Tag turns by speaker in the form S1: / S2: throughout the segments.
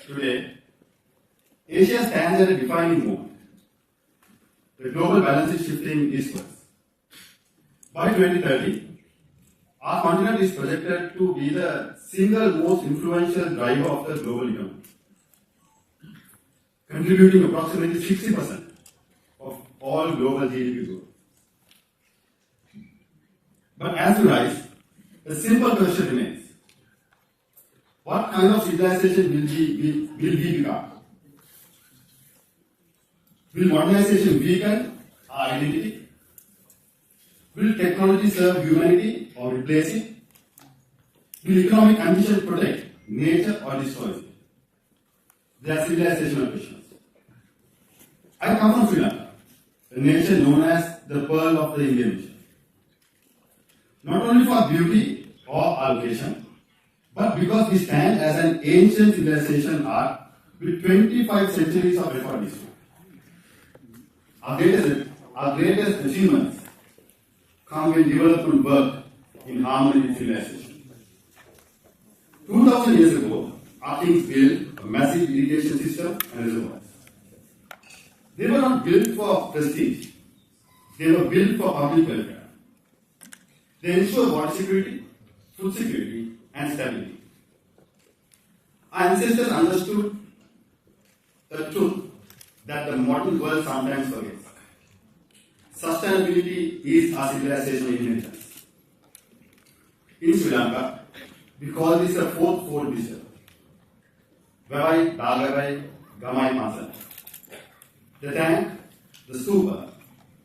S1: Today, Asia stands at a defining moment. The global balance is shifting eastwards. By 2030, our continent is projected to be the single most influential driver of the global economy, contributing approximately 60% of all global GDP growth. But as we rise, a simple question remains. What kind of civilization will we become? Will modernization weaken our identity? Will technology serve humanity or replace it? Will economic conditions protect nature or destroy it? They are civilizational questions. I come from Sri Lanka, a nation known as the Pearl of the Indian Ocean. Not only for beauty or our location, but because we stand as an ancient civilization arc with 25 centuries of record history. Our greatest achievements come when development work in harmony with civilization. 2000 years ago, our kings built a massive irrigation system and reservoirs. They were not built for prestige. They were built for public welfare. They ensure water security, food security, and stability. Our ancestors understood the truth that the modern world sometimes forgets. Sustainability is our civilizational inheritance. In Sri Lanka, we call this the fourth fold wisdom. Vavai, Dagavai, Gamai Pansan. The tank, the stupa,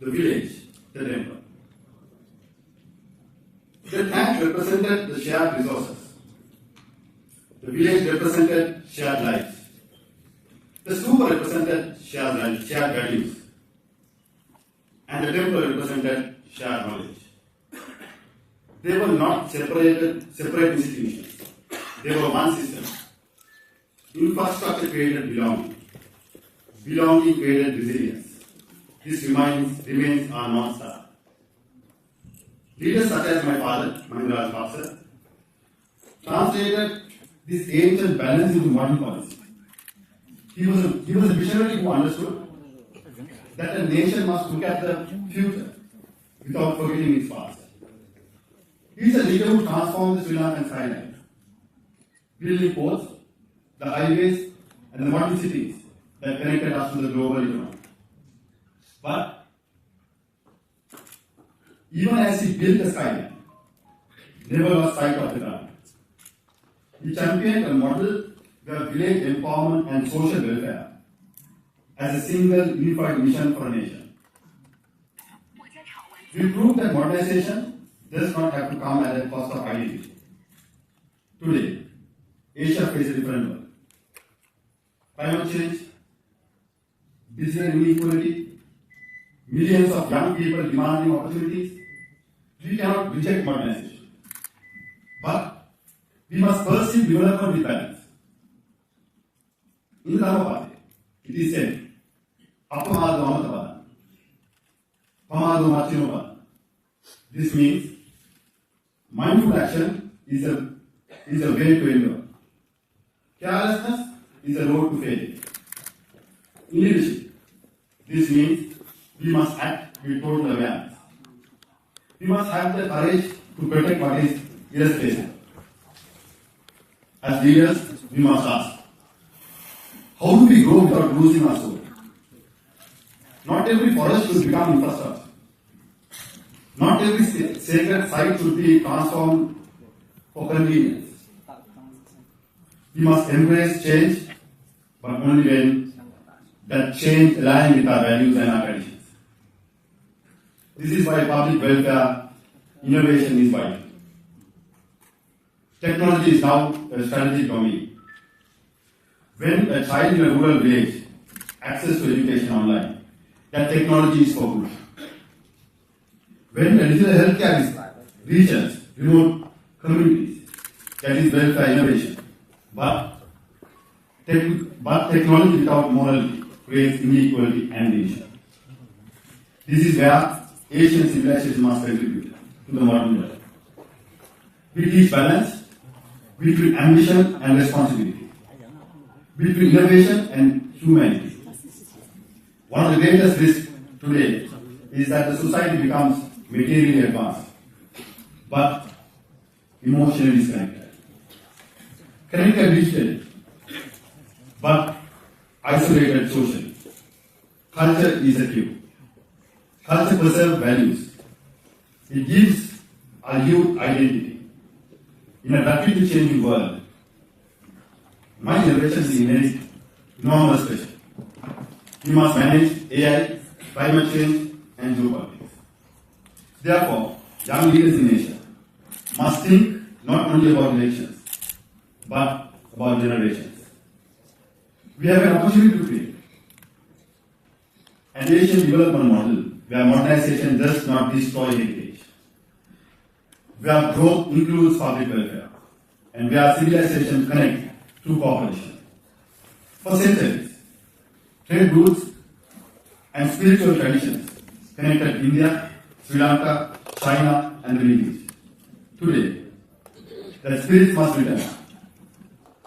S1: the village, the temple. The tank represented the shared resources. The village represented shared lives. The stupa represented shared values. And the temple represented shared knowledge. They were not separate institutions. They were one system. Infrastructure created belonging. Belonging created resilience. This remains our North Star. Leaders such as my father, Mahendraj Bhaksar, translated this ancient balance into modern policy. He was a visionary who understood that a nation must look at the future without forgetting its past. He is a leader who transformed the Sri Lankan skyline, building ports, the highways, and the modern cities that connected us to the global economy. But even as he built the skyline, never lost sight of the ground. He championed a model where village empowerment and social welfare as a single unified mission for a nation. We proved that modernization does not have to come at the cost of identity. Today, Asia faces a different world. Climate change, digital inequality, millions of young people demanding opportunities. We cannot reject modernization. But we must pursue development with balance. In the Dhammapada, it is said, Appamado Amatapada, Pamado Machinopada. This means mindful action is a way to endure. Carelessness is a road to failure. In leadership, this means we must act with total awareness. We must have the courage to protect what is irreplaceable. As leaders, we must ask, how do we grow without losing our soul? Not every forest should become infrastructure. Not every sacred site should be transformed for convenience. We must embrace change, but only when that change aligns with our values and our traditions. This is why public welfare innovation is vital. Technology is now a strategic domain. When a child in a rural village access to education online, that technology is for good. When a digital healthcare reaches remote communities, that is welfare innovation. But technology without morality creates inequality and division. This is where Asian civilization must contribute to the modern world. We teach balance between ambition and responsibility. between innovation and humanity. One of the greatest risks today is that the society becomes materially advanced, but emotionally disconnected. Connected digitally, but isolated socially. Culture is a cue. Culture preserves values. It gives our youth identity. In a rapidly changing world, my generation is in enormous pressure. We must manage AI, climate change, and geopolitics. Therefore, young leaders in Asia must think not only about elections, but about generations. We have an opportunity to create an Asian development model where modernization does not destroy heritage, where growth includes public welfare, and where civilization connects through cooperation. For centuries, trade routes and spiritual traditions connected India, Sri Lanka, China, and the Middle East. Today, the spirit must return.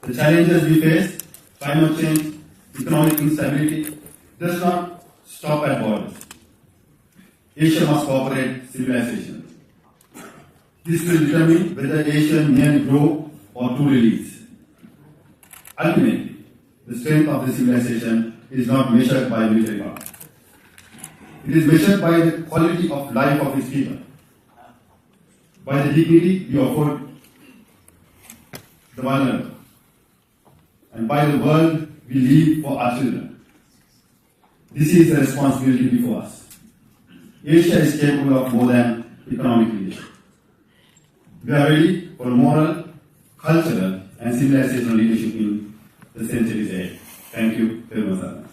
S1: The challenges we face, climate change, economic instability, does not stop at borders. Asia must cooperate civilization. This will determine whether Asia may grow or truly leads. Ultimately, the strength of the civilization is not measured by military power. It is measured by the quality of life of its people, by the dignity we afford the vulnerable, and by the world we leave for our children. This is the responsibility before us. Asia is capable of more than economic leadership. We are ready for moral, cultural, and civilizational leadership in the centuries ahead. Thank you very much.